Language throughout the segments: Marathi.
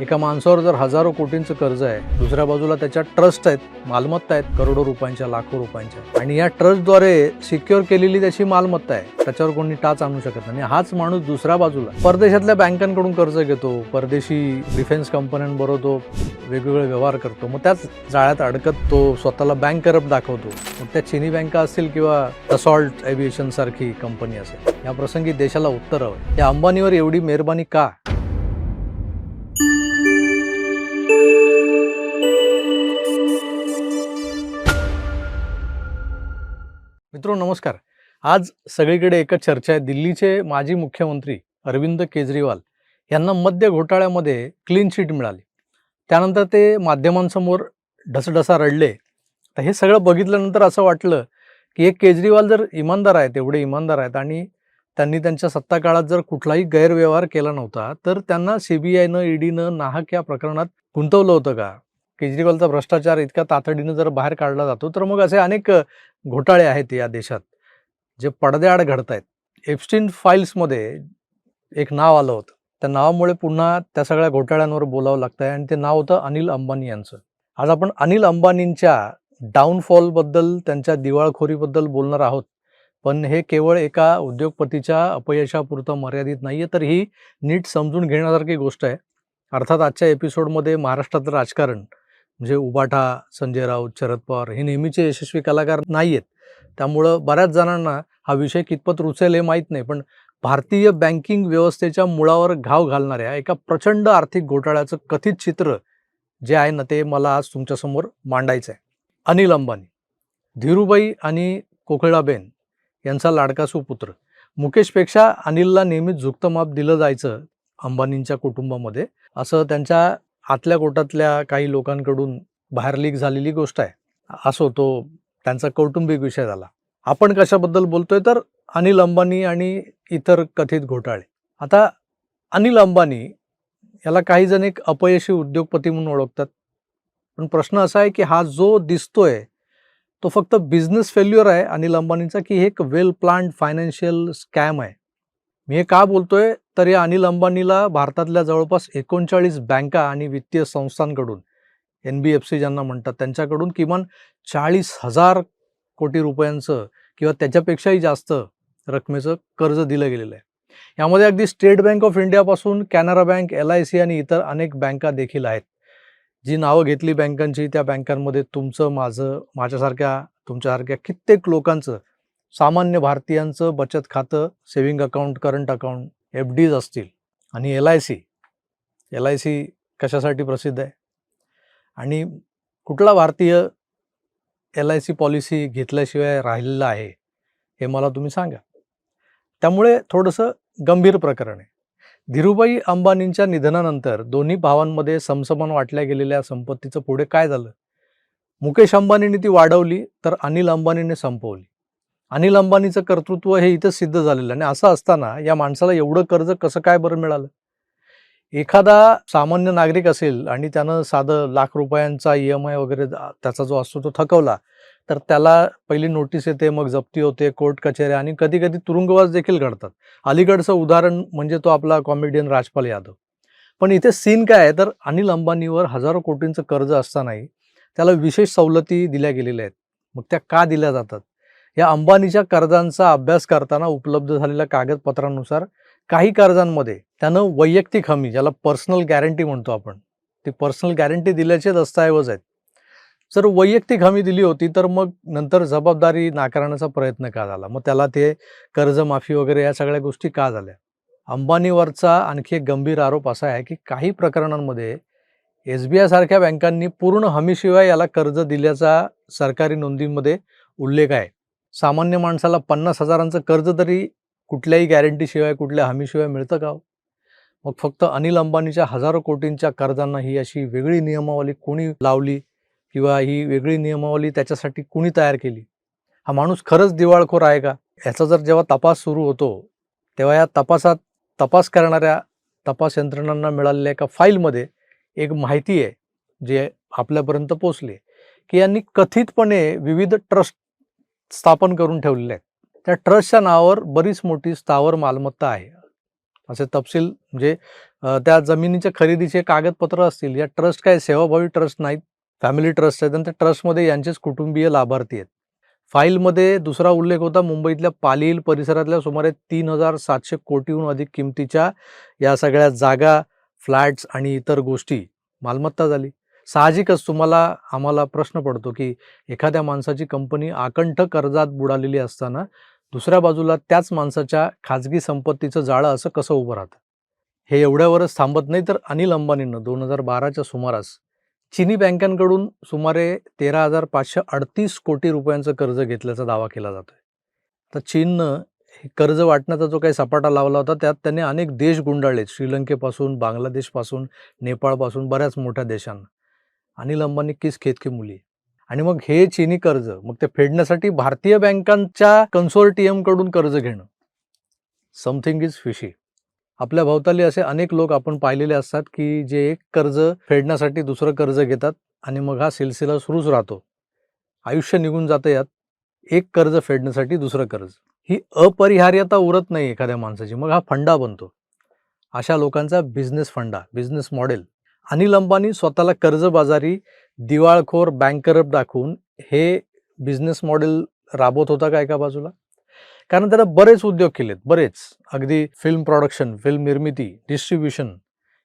एका माणसावर जर हजारो कोटींचं कर्ज आहे, दुसऱ्या बाजूला त्याच्या ट्रस्ट आहेत, मालमत्ता आहेत करोडो रुपयांच्या, लाखो रुपयांच्या, आणि या ट्रस्टद्वारे सिक्युअर केलेली त्याची मालमत्ता आहे, त्याच्यावर कोणी टाच आणू शकत नाही. हाच माणूस दुसऱ्या बाजूला परदेशातल्या बँकांकडून कर्ज घेतो, परदेशी डिफेन्स कंपन्यांबरोबर तो वेगवेगळे व्यवहार करतो, मग त्याच जाळ्यात अडकत तो स्वतःला बँक करप्ट दाखवतो. मग त्या चिनी बँका असतील किंवा दसॉल्ट एव्हिएशन सारखी कंपनी असेल, या प्रसंगी देशाला उत्तर हवं, या अंबानीवर एवढी मेहरबानी का? मित्रांनो नमस्कार. आज सगळीकडे एकच चर्चा आहे. दिल्लीचे माजी मुख्यमंत्री अरविंद केजरीवाल यांना मद्य घोटाळ्यामध्ये क्लीन चिट मिळाली. त्यानंतर ते माध्यमांसमोर ढसढसा रडले. तर हे सगळं बघितल्यानंतर असं वाटलं की एक केजरीवाल जर इमानदार आहेत, एवढे इमानदार आहेत आणि त्यांनी त्यांच्या सत्ता काळात जर कुठलाही गैरव्यवहार केला नव्हता, तर त्यांना सीबीआयनं, ईडीनं नाहक या प्रकरणात गुंतवलं होतं का? केजरीवालचा भ्रष्टाचार इतक्या तातडीनं जर बाहेर काढला जातो, तर मग असे अनेक घोटाळे आहेत या देशात जे पडद्याआड घडत आहेत. एप्स्टीन फाईल्समध्ये एक नाव आलं होतं. त्या नावामुळे पुन्हा त्या सगळ्या घोटाळ्यांवर बोलावं लागतं आहे, आणि ते नाव होतं अनिल अंबानी यांचं. आज आपण अनिल अंबानींच्या डाऊनफॉलबद्दल, त्यांच्या दिवाळखोरीबद्दल बोलणार आहोत. पण हे केवळ एका उद्योगपतीच्या अपयशापुरतं मर्यादित नाही आहे, तर ही नीट समजून घेण्यासारखी गोष्ट आहे. अर्थात आजच्या एपिसोडमध्ये महाराष्ट्रातलं राजकारण म्हणजे उबाठा, संजय राऊत, शरद पवार हे नेहमीचे यशस्वी कलाकार नाही आहेत. त्यामुळं बऱ्याच जणांना हा विषय कितपत रुचेल हे माहीत नाही. पण भारतीय बँकिंग व्यवस्थेच्या मुळावर घाव घालणाऱ्या एका प्रचंड आर्थिक घोटाळ्याचं कथित चित्र जे आहे ना, ते मला आज तुमच्यासमोर मांडायचं आहे. अनिल अंबानी, धीरूभाई आणि कोकिळाबेन यांचा लाडका सुपुत्र. मुकेशपेक्षा अनिलला नेहमीच झुकतं माप दिलं जायचं अंबानींच्या कुटुंबामध्ये, असं त्यांच्या आतल्या कोटातल्या काही लोकांकडून बाहेर लीक झालेली गोष्ट आहे. असो, तो त्यांचा कौटुंबिक विषय झाला. आपण कशाबद्दल बोलतोय, तर अनिल अंबानी आणि इतर कथित घोटाळे. आता अनिल अंबानी याला काही जण एक अपयशी उद्योगपती म्हणून ओळखतात. पण प्रश्न असा आहे की हा जो दिसतोय तो फक्त बिझनेस फेल्युअर आहे अनिल अंबानीचा, की हे एक वेल प्लॅन्ड फायनान्शियल स्कॅम आहे? मी हे का बोलतोय, तर या अनिल अंबानीला भारतातल्या जवळपास 39 बँका आणि वित्तीय संस्थांकडून, NBFC ज्यांना म्हणतात, त्यांच्याकडून किमान 40,000 कोटी रुपयांचं किंवा त्याच्यापेक्षाही जास्त रकमेचं कर्ज दिलं गेलेलं आहे. यामध्ये अगदी स्टेट बँक ऑफ इंडियापासून कॅनरा बँक, LIC आणि इतर अनेक बँका देखील आहेत. जी नावं घेतली बँकांची, त्या बँकांमध्ये तुमचं, माझं, माझ्यासारख्या, तुमच्यासारख्या कित्येक लोकांचं, सामान्य भारतीयांचं बचत खातं, saving account, current account, FDs असतील. आणि LIC कशासाठी प्रसिद्ध आहे? आणि कुठला भारतीय LIC पॉलिसी घेतल्याशिवाय राहिलेला आहे हे मला तुम्ही सांगा. त्यामुळे थोडंसं गंभीर प्रकरण आहे. धीरूभाई अंबानींच्या निधनानंतर दोन्ही भावांमध्ये समसमान वाटल्या गेलेल्या संपत्तीचं पुढे काय झालं? मुकेश अंबानींनी ती वाढवली, तर अनिल अंबानीने संपवली. अनिल अंबानीचं कर्तृत्व हे इथं सिद्ध झालेलं आहे. आणि असं असताना या माणसाला एवढं कर्ज कसं काय बरं मिळालं? एखादा सामान्य नागरिक असेल आणि त्यानं साधं लाख रुपयांचा EMI वगैरे त्याचा जो असतो तो थकवला, तर त्याला पहिली नोटीस येते, मग जप्ती होते, कोर्ट कचेऱ्या आणि कधी कधी तुरुंगवास देखील घडतात. अलीकडचं उदाहरण म्हणजे तो आपला कॉमेडियन राजपाल यादव. पण इथे सीन काय आहे, तर अनिल अंबानीवर हजारो कोटींचं कर्ज असतानाही त्याला विशेष सवलती दिल्या गेलेल्या आहेत. मग त्या का दिल्या जातात? या अंबानीच्या कर्जांचा अभ्यास करताना उपलब्ध झालेल्या कागदपत्रांनुसार काही कर्जांमध्ये त्यानं वैयक्तिक हमी, ज्याला पर्सनल गॅरंटी म्हणतो आपण, ती पर्सनल गॅरंटी दिल्याचे दस्तऐवज आहेत. जर वैयक्तिक हमी दिली होती, तर मग नंतर जबाबदारी नाकारण्याचा प्रयत्न का झाला? मग त्याला ते कर्जमाफी वगैरे या सगळ्या गोष्टी का झाल्या? अंबानीवरचा आणखी एक गंभीर आरोप असा आहे की काही प्रकरणांमध्ये SBI सारख्या बँकांनी पूर्ण हमीशिवाय याला कर्ज दिल्याचा सरकारी नोंदींमध्ये उल्लेख आहे. सामान्य माणसाला 50,000चं कर्ज तरी कुठल्याही गॅरंटीशिवाय, कुठल्या हमीशिवाय मिळतं का? मग फक्त अनिल अंबानीच्या हजारो कोटींच्या कर्जांना ही अशी वेगळी नियमावली कोणी लावली, किंवा ही वेगळी नियमावली त्याच्यासाठी कुणी तयार केली? हा माणूस खरंच दिवाळखोर आहे का? याचा जर जेव्हा तपास सुरू होतो, तेव्हा या तपासात तपास करणाऱ्या तपास यंत्रणांना मिळालेल्या एका फाईलमध्ये एक माहिती आहे, जे आपल्यापर्यंत पोचली, की यांनी कथितपणे विविध ट्रस्ट स्थापन करून ठेवलेले आहेत. त्या ट्रस्टच्या नावावर बरीच मोठी स्थावर मालमत्ता आहे. असे तपशील म्हणजे त्या जमिनीच्या खरेदीचे कागदपत्र असतील. या ट्रस्ट काय सेवाभावी ट्रस्ट नाहीत, फॅमिली ट्रस्ट आहेत आणि त्या ट्रस्टमध्ये यांचेच कुटुंबीय लाभार्थी आहेत. फाईलमध्ये दुसरा उल्लेख होता मुंबईतल्या पालील परिसरातल्या सुमारे 3,700 कोटीहून अधिक किमतीच्या या सगळ्या जागा, फ्लॅट्स आणि इतर गोष्टी मालमत्ता झाली. साहजिकच तुम्हाला आम्हाला प्रश्न पडतो, की एखाद्या माणसाची कंपनी आकंठ कर्जात बुडालेली असताना दुसऱ्या बाजूला त्याच माणसाच्या खाजगी संपत्तीचं जाळं असं कसं उभं राहतं? हे एवढ्यावरच थांबत नाही, तर अनिल अंबानींनं 2012च्या सुमारास चिनी बँकांकडून सुमारे 13,538 कोटी रुपयांचं कर्ज घेतल्याचा दावा केला जातोय. तर चीननं हे कर्ज वाटण्याचा जो काही सपाटा लावला होता, त्यात त्याने अनेक देश गुंडाळले. श्रीलंकेपासून, बांगलादेशपासून, नेपाळपासून बऱ्याच मोठ्या देशांना. अनिल अंबानी किस खेत की मुली. आणि मग हे चीनी कर्ज मग ते फेडण्यासाठी भारतीय बँकांच्या कन्सोर्टियमकडून कर्ज घेणं. Something is fishy. आपल्या भोवताली असे अनेक लोक आपण पाहिलेले असतात, की जे एक कर्ज फेडण्यासाठी दुसरं कर्ज घेतात आणि मग हा सिलसिला सुरूच राहतो. आयुष्य निघून जातं यात. एक कर्ज फेडण्यासाठी दुसरं कर्ज. ही अपरिहार्यता उरत नाही एखाद्या माणसाची. मग हा फंडा बनतो. अशा लोकांचा बिझनेस फंडा, बिझनेस मॉडेल. अनिल अंबानी स्वतःला कर्जबाजारी, दिवाळखोर, बँकरप्ट दाखवून हे बिझनेस मॉडेल राबवत होता का एका बाजूला? कारण त्यानं बरेच उद्योग केलेत, बरेच. अगदी फिल्म प्रोडक्शन, फिल्म निर्मिती, डिस्ट्रिब्युशन,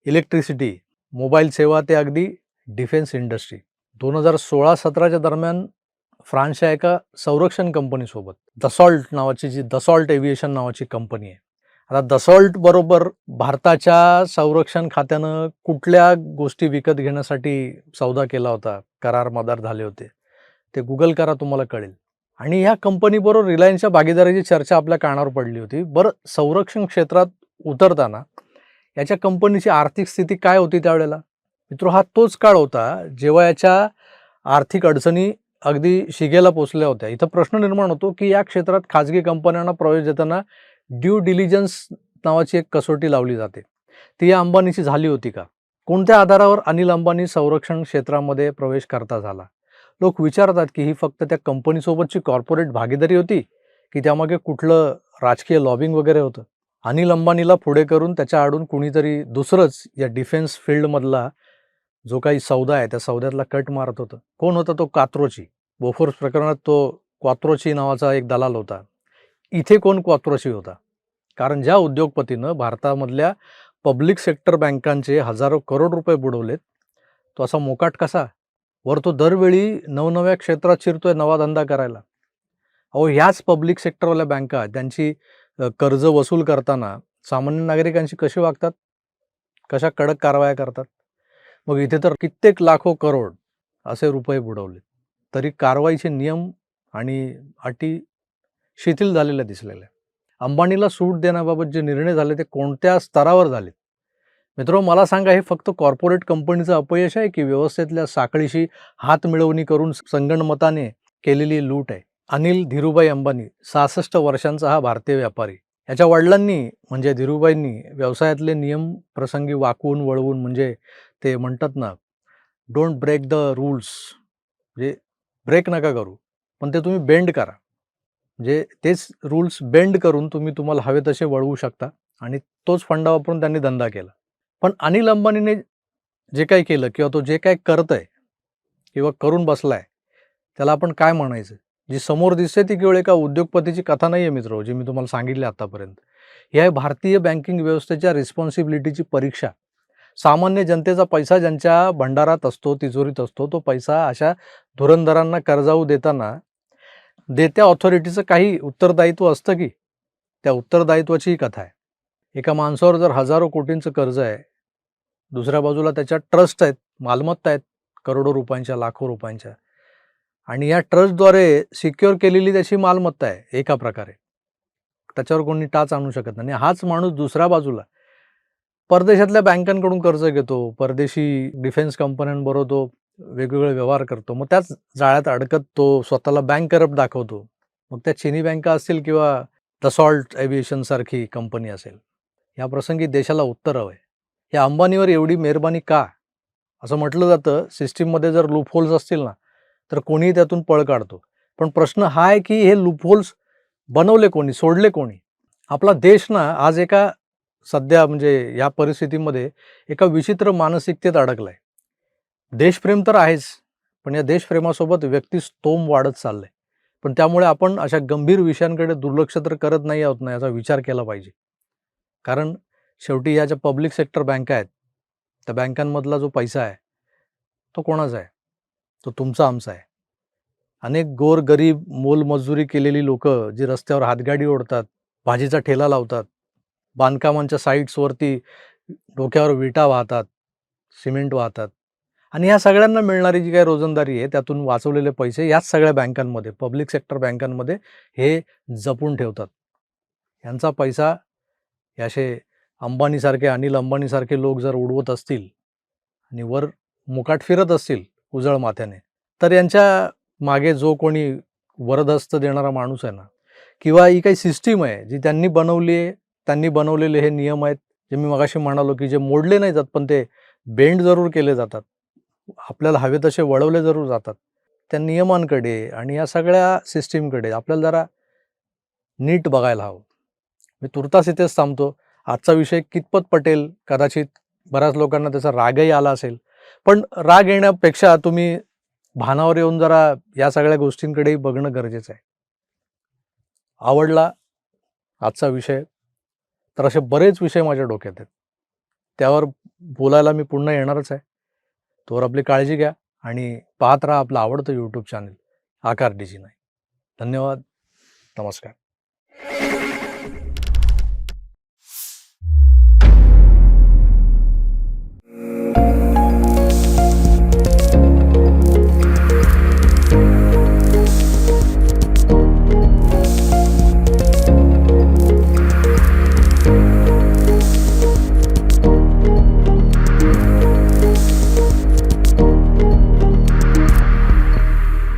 इलेक्ट्रिसिटी, मोबाईल सेवा ते अगदी डिफेन्स इंडस्ट्री. 2016-17च्या दरम्यान फ्रान्सच्या एका संरक्षण कंपनीसोबत दसॉल्ट नावाची जी दसॉल्ट एव्हिएशन नावाची कंपनी आहे. आता दसॉल्ट बरोबर भारताच्या संरक्षण खात्यानं कुठल्या गोष्टी विकत घेण्यासाठी सौदा केला होता, करार मदार झाले होते, ते गुगल करा, तुम्हाला कळेल. आणि ह्या कंपनीबरोबर रिलायन्सच्या भागीदारीची चर्चा आपल्या कानावर पडली होती. बरं, संरक्षण क्षेत्रात उतरताना याच्या कंपनीची आर्थिक स्थिती काय होती त्यावेळेला? मित्रो, हा तोच काळ होता जेव्हा याच्या आर्थिक अडचणी अगदी शिगेला पोचल्या होत्या. इथं प्रश्न निर्माण होतो, की या क्षेत्रात खाजगी कंपन्यांना प्रवेश देताना ड्यू डिलिजन्स नावाची एक कसोटी लावली जाते. ती या अंबानीची झाली होती का? कोणत्या आधारावर अनिल अंबानी संरक्षण क्षेत्रामध्ये प्रवेश करता झाला? लोक विचारतात, की ही फक्त त्या कंपनीसोबतची कॉर्पोरेट भागीदारी होती, की त्यामागे कुठलं राजकीय लॉबिंग वगैरे होतं? अनिल अंबानीला पुढे करून त्याच्या आडून कुणीतरी दुसरंच या डिफेन्स फील्डमधला जो काही सौदा आहे, त्या सौद्यातला कट मारत होतं. कोण होता तो? कात्रोची. बोफोर्स प्रकरणात तो क्वात्रोची नावाचा एक दलाल होता. इथे कोण क्वात्रोची होता? कारण ज्या उद्योगपतीनं भारतामधल्या पब्लिक सेक्टर बँकांचे हजारो करोड रुपये बुडवलेत, तो असा मोकाट कसा? वर तो दरवेळी नवनव्या क्षेत्रात शिरतोय नवा धंदा करायला. अहो, ह्याच पब्लिक सेक्टरवाल्या बँका त्यांची कर्ज वसूल करताना सामान्य नागरिकांशी कसे वागतात? कशा कडक कारवाया करतात? मग इथे तर कित्येक लाखो करोड असे रुपये बुडवले. तरी कारवाईचे नियम आणि अटी शिथिल झालेल्या दिसलेल्या. अंबानीला सूट देण्याबाबत जे निर्णय झाले ते कोणत्या स्तरावर झाले? मित्रो, मला सांगा, हे फक्त कॉर्पोरेट कंपनीचं अपयश आहे, की व्यवस्थेतल्या साखळीशी हातमिळवणी करून संगनमताने केलेली लूट आहे? अनिल धीरूभाई अंबानी 66 वर्षांचा हा भारतीय व्यापारी. याच्या वडिलांनी म्हणजे धीरूभाईंनी व्यवसायातले नियम प्रसंगी वाकवून वळवून, म्हणजे ते म्हणतात ना, डोंट ब्रेक द रूल्स, म्हणजे ब्रेक नका करू, पण ते तुम्ही बेंड करा. म्हणजे तेच रूल्स बेंड करून तुम्हाला हवे तसे वळवू शकता. आणि तोच फंडा वापरून त्यांनी धंदा केला. पण अनिल अंबानीने जे काही केलं किंवा तो जे काही करतोय किंवा करून बसलाय, त्याला आपण काय म्हणायचं? जी समोर दिसते ती केवळ एका उद्योगपतीची कथा नाही आहे मित्र, जी मी तुम्हाला सांगितली आतापर्यंत. ही आहे भारतीय बँकिंग व्यवस्थेच्या रिस्पॉन्सिबिलिटीची परीक्षा. सामान्य जनतेचा पैसा ज्यांच्या भंडारात असतो, तिजोरीत असतो, तो पैसा अशा धुरंधरांना कर्जाऊ देताना देत्या ऑथॉरिटीचं काही उत्तरदायित्व असतं की? त्या उत्तरदायित्वाची ही कथा आहे. एका माणसावर जर हजारो कोटींचं कर्ज आहे, दुसऱ्या बाजूला त्याच्या ट्रस्ट आहेत, मालमत्ता आहेत करोडो रुपयांच्या, लाखो रुपयांच्या, आणि या ट्रस्टद्वारे सिक्युअर केलेली त्याची मालमत्ता आहे एका प्रकारे. त्याच्यावर कोणी टाच आणू शकत नाही. हाच माणूस दुसऱ्या बाजूला परदेशातल्या बँकांकडून कर्ज घेतो, परदेशी डिफेन्स कंपन्यांबरोबर तो वेगवेगळे व्यवहार करतो. मग त्याच जाळ्यात अडकत तो स्वतःला बँकरप्ट दाखवतो. मग त्या चिनी बँका असतील किंवा दसॉल्ट एव्हिएशन सारखी कंपनी असेल. या प्रसंगी देशाला उत्तर हवं आहे. या अंबानीवर एवढी मेहरबानी का? असं म्हटलं जातं, सिस्टीममध्ये जर लूपहोल्स असतील ना, तर कोणीही त्यातून पळ काढतो. पण प्रश्न हा आहे, की हे लूपहोल्स बनवले कोणी? सोडले कोणी? आपला देश ना आज एका सध्या म्हणजे या परिस्थितीमध्ये एका विचित्र मानसिकतेत अडकलाय. देशप्रेम तर आहेच, पण या देशप्रेमासोबत व्यक्तिस्तोम वाढत चाललंय. पण त्यामुळे आपण अशा गंभीर विषयांकडे दुर्लक्ष तर करत नाही आहोत ना, याचा विचार केला पाहिजे. कारण शेवटी या ज्या पब्लिक सेक्टर बँका आहेत, त्या बँकांमधला जो पैसा आहे, तो कोणाचा आहे? तो तुमचा आमचा आहे. अनेक गोरगरीब मोलमजुरी केलेली लोकं जी रस्त्यावर हातगाडी ओढतात, भाजीचा ठेला लावतात, बांधकामांच्या साईट्सवरती डोक्यावर विटा वाहतात, सिमेंट वाहतात आणि ह्या सगळ्यांना मिळणारी जी काही रोजंदारी आहे, त्यातून वाचवलेले पैसे याच सगळ्या बँकांमध्ये, पब्लिक सेक्टर बँकांमध्ये हे जपून ठेवतात. यांचा पैसा हे असे अंबानीसारखे, अनिल अंबानीसारखे लोक जर उडवत असतील आणि वर मुकाट फिरत असतील उजळ माथ्याने, तर यांच्या मागे जो कोणी वरदहस्त देणारा माणूस आहे ना, किंवा ही काही सिस्टीम आहे जी त्यांनी बनवली आहे, त्यांनी बनवलेले हे नियम आहेत, जे मी मगाशी म्हणालो, की जे मोडले नाही जात, पण ते बेंड जरूर केले जातात. आपल्याला हवे तसे वळवले जरूर जातात. त्या नियमांकडे आणि या सगळ्या सिस्टीमकडे आपल्याला जरा नीट बघायला हवं. मी तुर्तास इथेच थांबतो. आजचा विषय कितपत पटेल, कदाचित बऱ्याच लोकांना त्याचा रागही आला असेल. पण राग येण्यापेक्षा तुम्ही भानावर येऊन जरा या सगळ्या गोष्टींकडेही बघणं गरजेचं आहे. आवडला आजचा विषय, तर असे बरेच विषय माझ्या डोक्यात आहेत. त्यावर बोलायला मी पुन्हा येणारच आहे. तोवर आपली काळजी घ्या आणि पाहत राहा आपलं आवडतं YouTube चॅनल आकार डीजी9. धन्यवाद. नमस्कार.